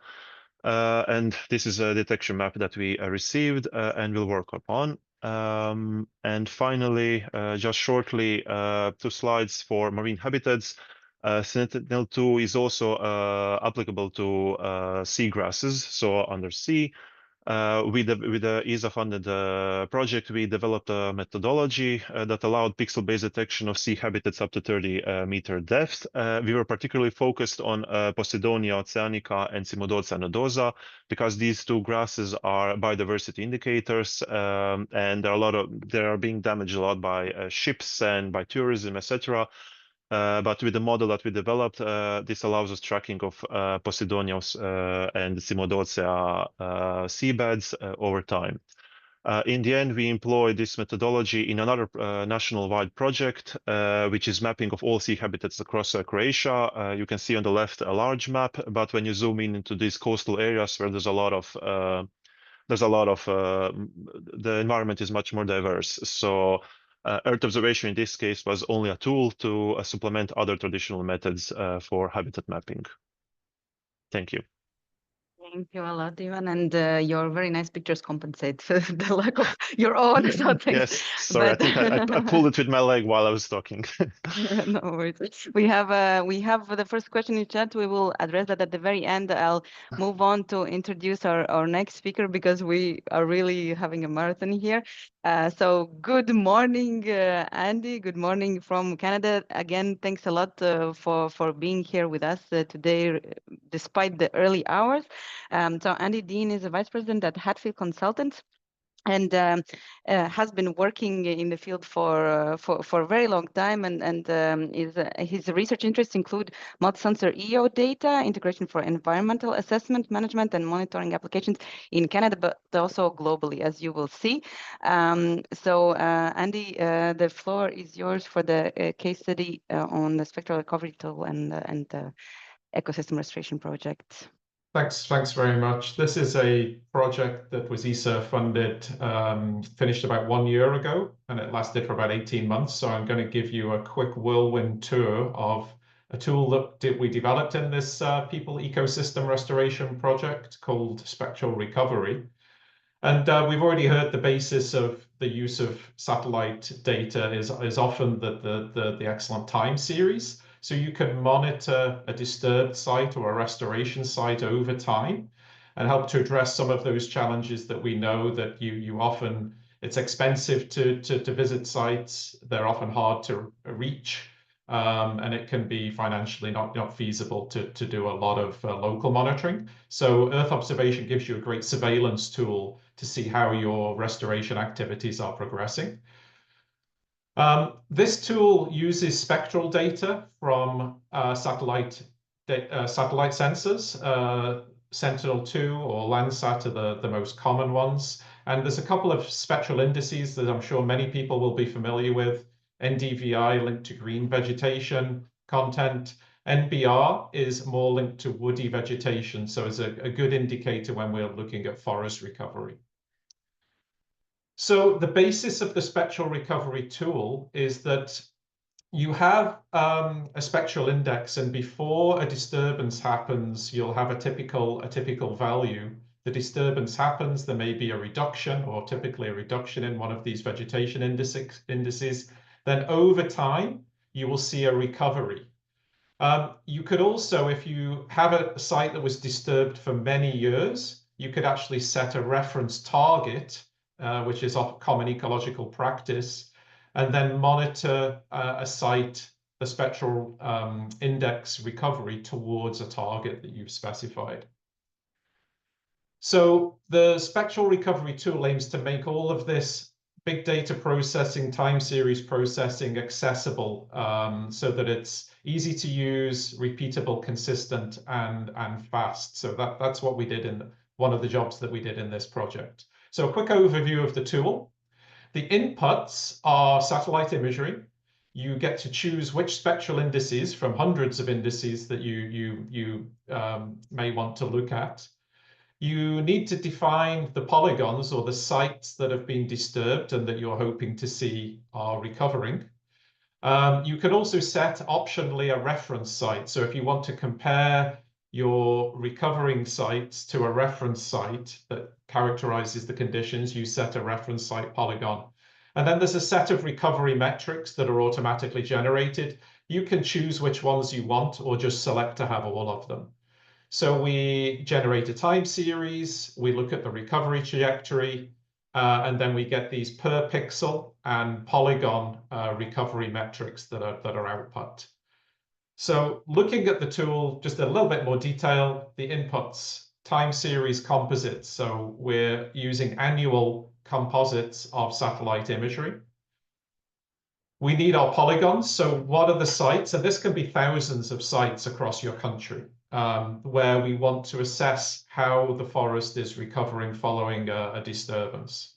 And this is a detection map that we received and will work upon. And finally, just shortly, 2 slides for marine habitats. Sentinel-2 is also applicable to seagrasses, so undersea. With the ESA-funded project, we developed a methodology that allowed pixel-based detection of sea habitats up to 30-meter depth. We were particularly focused on Posidonia oceanica and Cimodocea nodosa, because these 2 grasses are biodiversity indicators, and they are being damaged a lot by ships and by tourism, etc. But with the model that we developed, this allows us tracking of Posidonia and Cimodocea seabeds over time. In the end, we employ this methodology in another national-wide project, which is mapping of all sea habitats across Croatia. You can see on the left a large map, but when you zoom in into these coastal areas where the environment is much more diverse. So Earth observation in this case was only a tool to supplement other traditional methods for habitat mapping. Thank you. Thank you a lot, Ivan, and your very nice pictures compensate the lack of your own. So yes, sorry, but... I think I pulled it with my leg while I was talking. No worries. We have the first question in chat. We will address that at the very end. I'll move on to introduce our next speaker, because we are really having a marathon here. So good morning, Andy. Good morning from Canada. Again, thanks a lot for being here with us today, despite the early hours. So Andy Dean is a vice president at Hatfield Consultants, and has been working in the field for a very long time, and his research interests include multi-sensor EO data, integration for environmental assessment, management, and monitoring applications in Canada, but also globally, as you will see. So Andy, the floor is yours for the case study on the spectral recovery tool and ecosystem restoration project. Thanks very much. This is a project that was ESA funded, finished about 1 year ago, and it lasted for about 18 months. So I'm going to give you a quick whirlwind tour of a tool that we developed in this people ecosystem restoration project called Spectral Recovery. And we've already heard the basis of the use of satellite data is often the excellent time series. So you can monitor a disturbed site or a restoration site over time and help to address some of those challenges that we know that you often, it's expensive to visit sites. They're often hard to reach, and it can be financially not feasible to do a lot of local monitoring. So Earth observation gives you a great surveillance tool to see how your restoration activities are progressing. This tool uses spectral data from satellite satellite sensors. Sentinel-2 or Landsat are the most common ones. And there's a couple of spectral indices that I'm sure many people will be familiar with. NDVI linked to green vegetation content. NBR is more linked to woody vegetation, so it's a good indicator when we're looking at forest recovery. So the basis of the spectral recovery tool is that you have a spectral index, and before a disturbance happens, you'll have a typical value. The disturbance happens, there may be a reduction, or typically a reduction in one of these vegetation indices. Then over time, you will see a recovery. You could also, if you have a site that was disturbed for many years, you could actually set a reference target, which is a common ecological practice, and then monitor a site, the spectral index recovery towards a target that you've specified. So the spectral recovery tool aims to make all of this big data processing, time series processing accessible, so that it's easy to use, repeatable, consistent, and fast. So that's what we did in one of the jobs that we did in this project. So a quick overview of the tool. The inputs are satellite imagery. You get to choose which spectral indices from hundreds of indices that you may want to look at. You need to define the polygons or the sites that have been disturbed and that you're hoping to see are recovering. You can also set optionally a reference site. So if you want to compare your recovering sites to a reference site that characterizes the conditions, you set a reference site polygon. And then there's a set of recovery metrics that are automatically generated. You can choose which ones you want or just select to have all of them. So we generate a time series, we look at the recovery trajectory, and then we get these per pixel and polygon recovery metrics that are output. So looking at the tool, just a little bit more detail, the inputs, time series composites. So we're using annual composites of satellite imagery. We need our polygons. So what are the sites? And this can be thousands of sites across your country where we want to assess how the forest is recovering following a disturbance.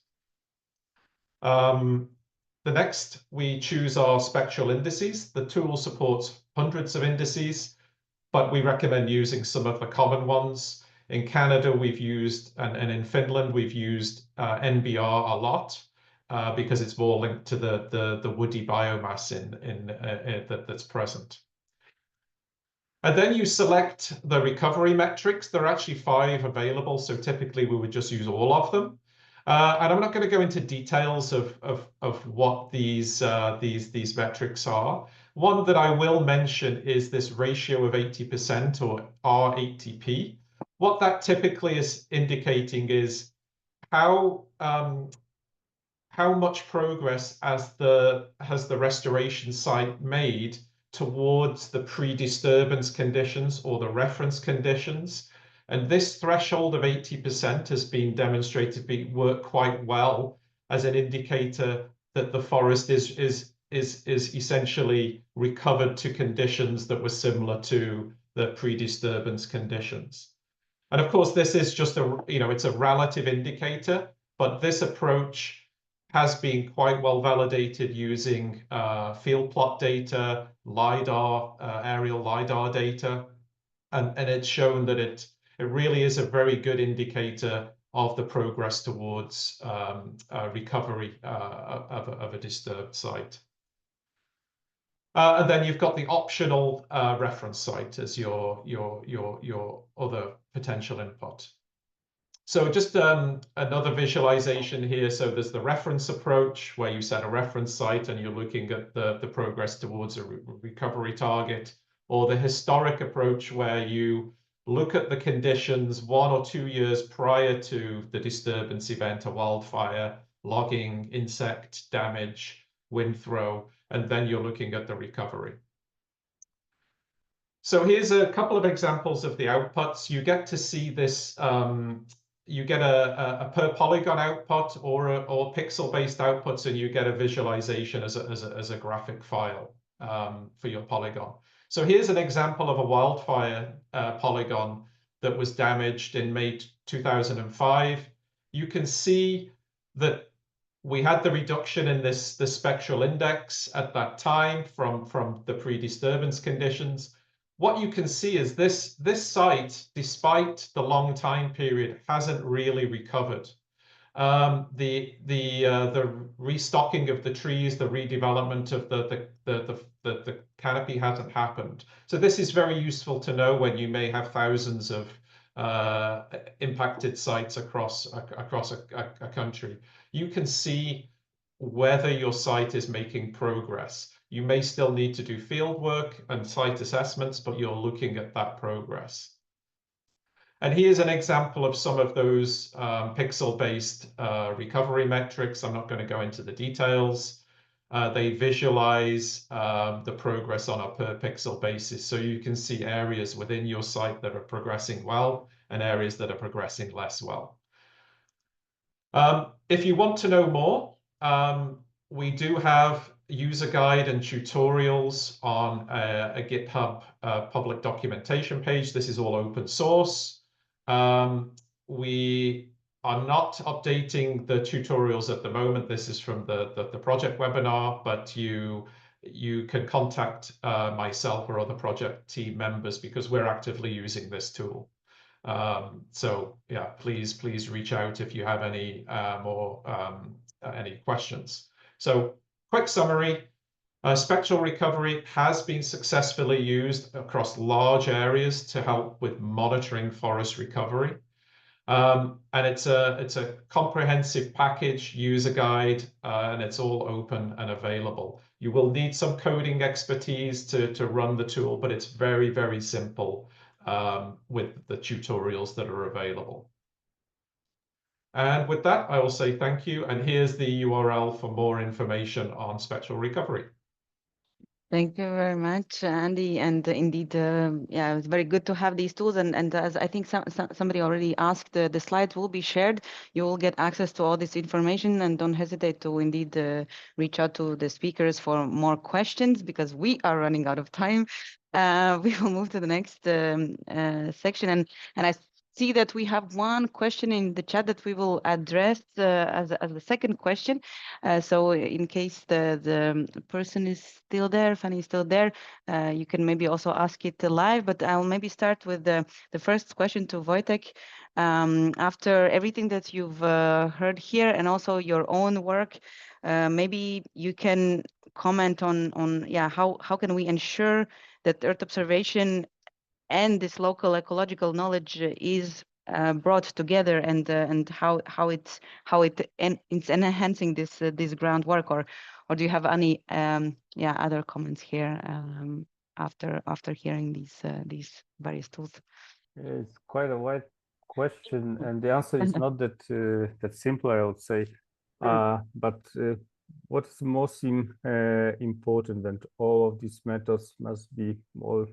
The next, we choose our spectral indices. The tool supports hundreds of indices, but we recommend using some of the common ones. In Canada, we've used, and in Finland, we've used NBR a lot because it's more linked to the woody biomass that's present. And then you select the recovery metrics. There are actually 5 available, so typically we would just use all of them. And I'm not going to go into details of what these metrics are. One that I will mention is this ratio of 80% or R80P. What that typically is indicating is how much progress has the restoration site made towards the pre-disturbance conditions or the reference conditions. And this threshold of 80% has been demonstrated to work quite well as an indicator that the forest is essentially recovered to conditions that were similar to the pre-disturbance conditions. And of course, this is just it's a relative indicator, but this approach has been quite well validated using field plot data, LiDAR, aerial LiDAR data, and it's shown that it really is a very good indicator of the progress towards recovery of a disturbed site. And then you've got the optional reference site as your other potential input. So just another visualization here. So there's the reference approach where you set a reference site and you're looking at the progress towards a recovery target, or the historic approach where you look at the conditions 1 or 2 years prior to the disturbance event, a wildfire, logging, insect damage, wind throw, and then you're looking at the recovery. So here's a couple of examples of the outputs. You get to see this, you get a per polygon output or pixel-based outputs, and you get a visualization as a graphic file for your polygon. So here's an example of a wildfire polygon that was damaged in May 2005. You can see that we had the reduction in the spectral index at that time from the pre-disturbance conditions. What you can see is this site, despite the long time period, hasn't really recovered. The restocking of the trees, the redevelopment of the canopy hasn't happened. So this is very useful to know when you may have thousands of impacted sites across a country. You can see whether your site is making progress. You may still need to do field work and site assessments, but you're looking at that progress. And here's an example of some of those pixel-based recovery metrics. I'm not going to go into the details. They visualize the progress on a per pixel basis. So you can see areas within your site that are progressing well and areas that are progressing less well. If you want to know more, we do have user guide and tutorials on a GitHub public documentation page. This is all open source. We are not updating the tutorials at the moment. This is from the project webinar, but you can contact myself or other project team members because we're actively using this tool. So yeah, please reach out if you have any any questions. So quick summary. Spectral recovery has been successfully used across large areas to help with monitoring forest recovery. And it's a comprehensive package, user guide, and it's all open and available. You will need some coding expertise to run the tool, but it's very, very simple with the tutorials that are available. And with that, I will say thank you. And here's the URL for more information on spectral recovery. Thank you very much, Andy. And indeed, yeah, it's very good to have these tools. And as I think somebody already asked, the slides will be shared. You will get access to all this information, and don't hesitate to indeed reach out to the speakers for more questions because we are running out of time. We will move to the next section, and I see that we have one question in the chat that we will address as the second question. So in case the person is still there, Fanny is still there, you can maybe also ask it live, but I'll maybe start with the first question to Wojtek. After everything that you've heard here and also your own work, maybe you can comment on yeah, how can we ensure that Earth observation and this local ecological knowledge is brought together, and how it's enhancing this groundwork, or do you have any yeah, other comments here after hearing these various tools? It's quite a wide question, and the answer is not that simple, I would say. But what is most important, and all of these methods must be all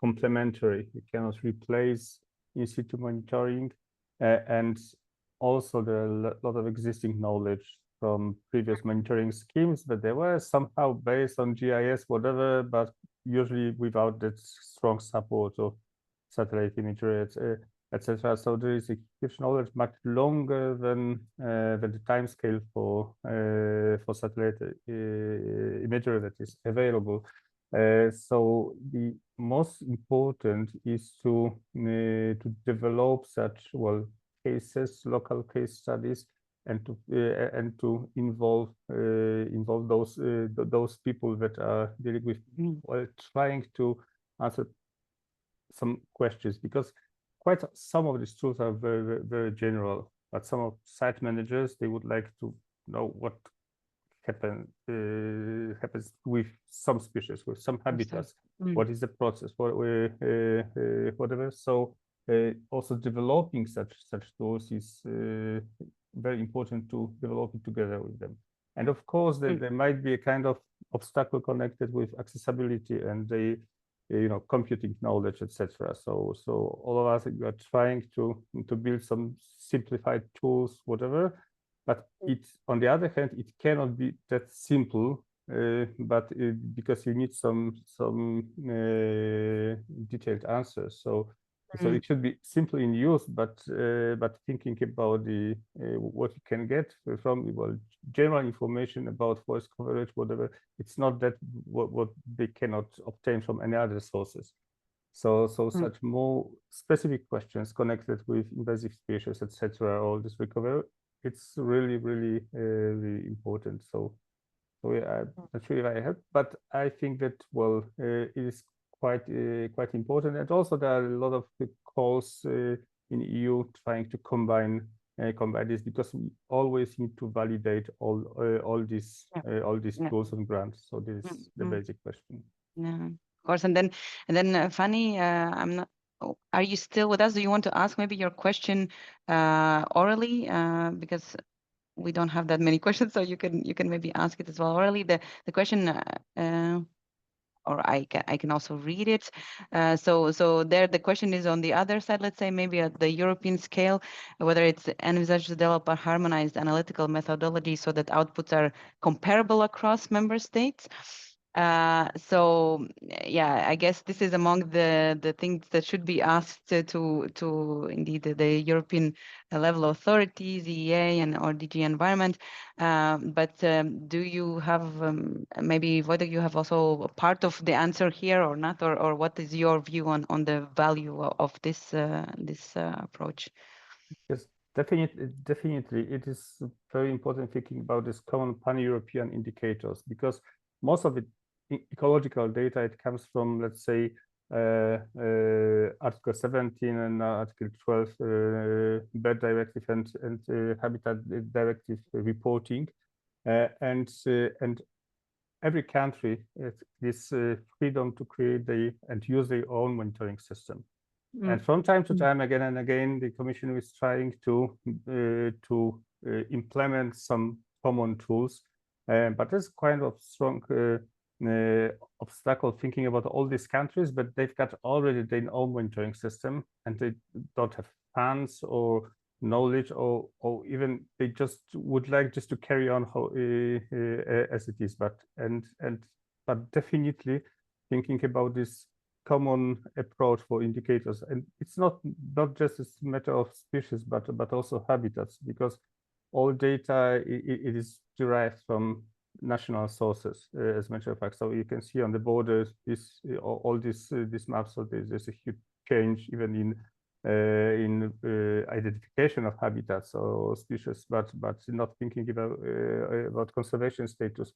complementary. You cannot replace in situ monitoring, and also there are a lot of existing knowledge from previous monitoring schemes, but they were somehow based on GIS, whatever, but usually without that strong support of satellite imagery, etc. So there is a huge knowledge much longer than the time scale for satellite imagery that is available. So the most important is to develop such cases, local case studies, and to involve those people that are dealing with trying to answer some questions, because quite some of these tools are very, very general, but some of site managers, they would like to know what happens with some species, with some habitats. What is the process, whatever. So also developing such tools is very important to develop it together with them. And of course, there might be a kind of obstacle connected with accessibility and the computing knowledge, etc. So all of us are trying to build some simplified tools, whatever. But on the other hand, it cannot be that simple but because you need some detailed answers. So it should be simple in use, but thinking about the what you can get from general information about forest coverage, whatever. It's not that what they cannot obtain from any other sources. So such more specific questions connected with invasive species, etc. All this recovery, it's really really important. So yeah, I'm not sure if I have, but I think that it is quite important. And also there are a lot of calls in EU trying to combine this, because we always need to validate all these tools and grants. So this is the basic question. Yeah, of course. And then Fanny, I'm not. Oh, are you still with us? Do you want to ask maybe your question orally? Because we don't have that many questions, so you can maybe ask it as well orally. The question, or I can also read it. So there the question is on the other side. Let's say maybe at the European scale, whether it's envisaged to develop a harmonized analytical methodology so that outputs are comparable across member states. So yeah, I guess this is among the things that should be asked to indeed the European level authorities, EEA and or DG Environment. But do you have maybe whether you have also a part of the answer here or not, or what is your view on the value of this approach? Yes, definitely, it is very important thinking about this common pan-European indicators, because most of it ecological data, it comes from, let's say, Article 17 and Article 12 bird directive and habitat directive reporting, and every country has this freedom to create and use their own monitoring system. And from time to time, again and again, the Commission is trying to implement some common tools, but there's kind of strong obstacle thinking about all these countries, but they've got already their own monitoring system, and they don't have funds or knowledge, or even they just would like just to carry on how as it is. But definitely thinking about this common approach for indicators, and it's not just a matter of species, but also habitats, because all data it is derived from national sources, as a matter of fact. So you can see on the borders all these maps. So there's a huge change even in identification of habitats or species, but not thinking about conservation status.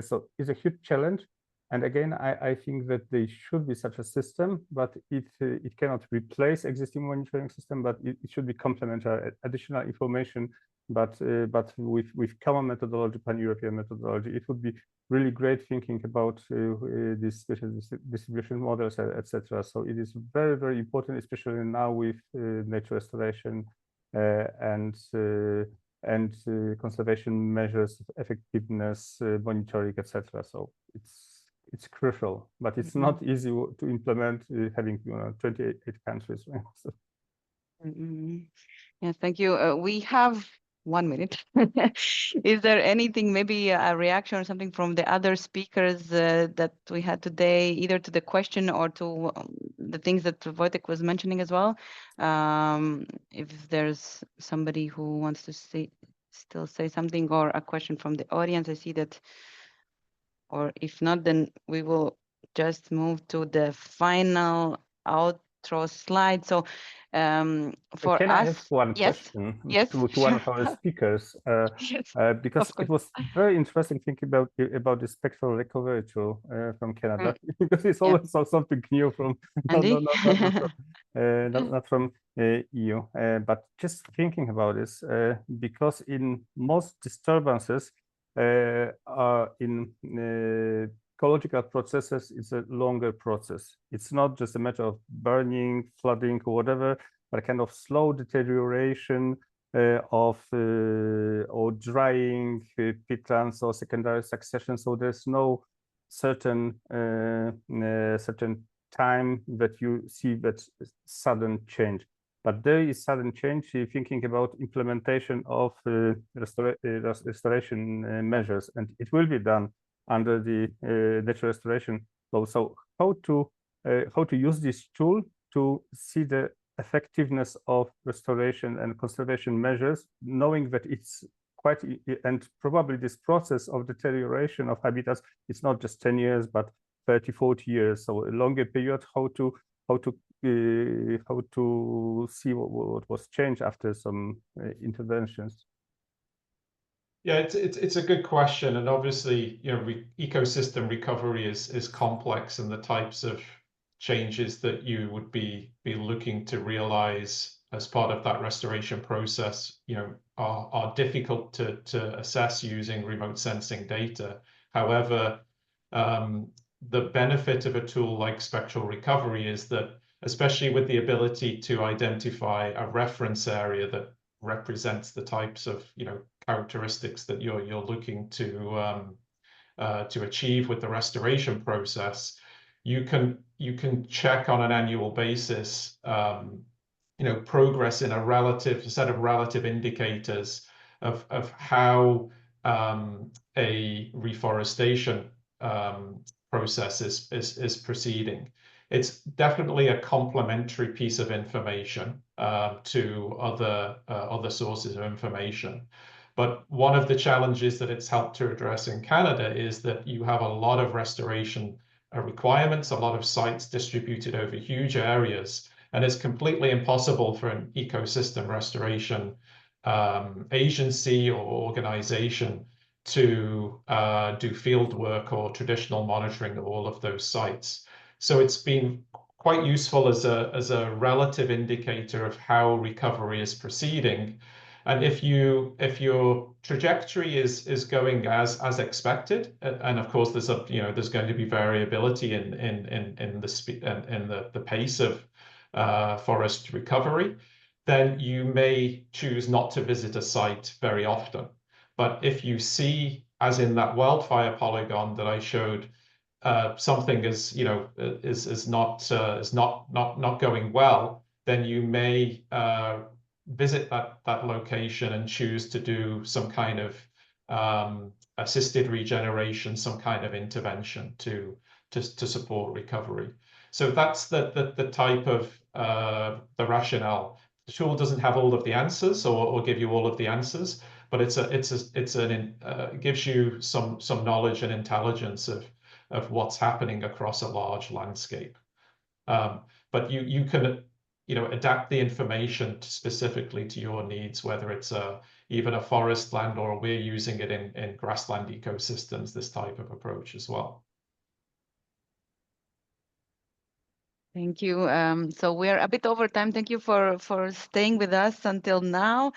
So it's a huge challenge. And again, I think that there should be such a system, but it cannot replace existing monitoring system, but it should be complementary, additional information, but with common methodology, pan-European methodology. It would be really great thinking about these special distribution models, etc. So it is very, very important, especially now with nature restoration and conservation measures, effectiveness, monitoring, etc. So it's crucial, but it's not easy to implement, having 28 countries. So. Yes, thank you. We have 1 minute. Is there anything, maybe a reaction or something from the other speakers that we had today, either to the question or to the things that Wojtek was mentioning as well? If there's somebody who wants to still say something, or a question from the audience, I see that. Or if not, then we will just move to the final outro slide. So for Can us, I have one question to one of our speakers? Because it was very interesting thinking about the spectral recovery tool from Canada, because it's always something new from not from EU. But just thinking about this, because in most disturbances, in ecological processes, it's a longer process. It's not just a matter of burning, flooding, or whatever, but a kind of slow deterioration or drying, peatlands or secondary succession. So there's no certain time that you see that sudden change. But there is sudden change thinking about implementation of restoration measures, and it will be done under the natural restoration law. So how to use this tool to see the effectiveness of restoration and conservation measures, knowing that it's quite, and probably this process of deterioration of habitats, it's not just 10 years, but 30, 40 years, so a longer period, how to see what was changed after some interventions. Yeah, it's a good question, and obviously, you know, ecosystem recovery is complex, and the types of changes that you would be looking to realize as part of that restoration process, you know, are difficult to assess using remote sensing data. However, the benefit of a tool like spectral recovery is that, especially with the ability to identify a reference area that represents the types of, you know, characteristics that you're looking to achieve with the restoration process, you can check on an annual basis, you know, progress in a set of relative indicators of how a reforestation process is proceeding. It's definitely a complementary piece of information to other sources of information. But one of the challenges that it's helped to address in Canada is that you have a lot of restoration requirements, a lot of sites distributed over huge areas, and it's completely impossible for an ecosystem restoration agency or organization to do field work or traditional monitoring of all of those sites. So it's been quite useful as a relative indicator of how recovery is proceeding. And if your trajectory is going as expected, and of course there's there's going to be variability in the pace of forest recovery, then you may choose not to visit a site very often. But if you see, as in that wildfire polygon that I showed, something is not going well, then you may visit that location and choose to do some kind of assisted regeneration, some kind of intervention to support recovery. So that's the type of the rationale. The tool doesn't have all of the answers or give you all of the answers, but it gives you some knowledge and intelligence of what's happening across a large landscape. But you can adapt the information specifically to your needs, whether it's even a forest land or we're using it in grassland ecosystems, this type of approach as well. Thank you. So we're a bit over time. Thank you for staying with us until now.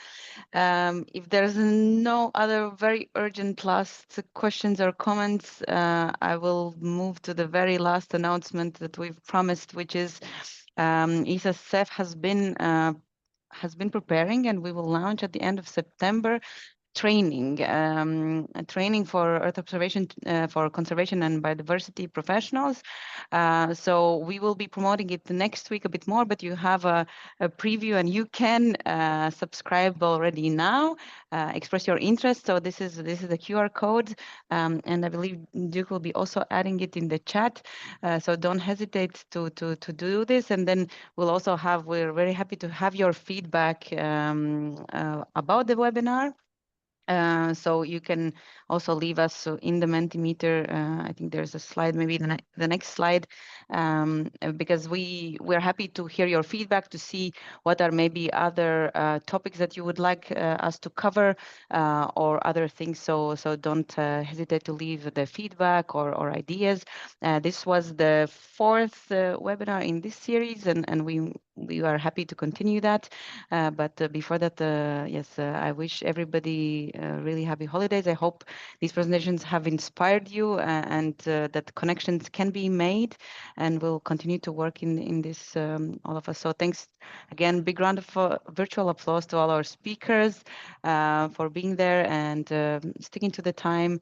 If there's no other very urgent last questions or comments, I will move to the very last announcement that we've promised, which is ESA-CEF has been preparing, and we will launch at the end of September training for Earth observation for conservation and biodiversity professionals. So we will be promoting it next week a bit more, but you have a preview, and you can subscribe already now, express your interest. So this is a QR code, and I believe Duke will be also adding it in the chat. So don't hesitate to do this, and then we're very happy to have your feedback about the webinar. So you can also leave us in the Mentimeter. I think there's a slide, maybe the next slide, because we're happy to hear your feedback, to see what are maybe other topics that you would like us to cover, or other things. So don't hesitate to leave the feedback or ideas. This was the fourth webinar in this series, and we are happy to continue that. But before that, yes, I wish everybody really happy holidays. I hope these presentations have inspired you, and that connections can be made, and we'll continue to work in this, all of us. So thanks again, big round of virtual applause to all our speakers for being there and sticking to the time.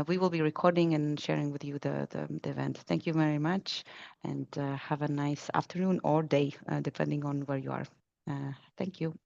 We will be recording and sharing with you the event. Thank you very much, and have a nice afternoon or day, depending on where you are. Thank you.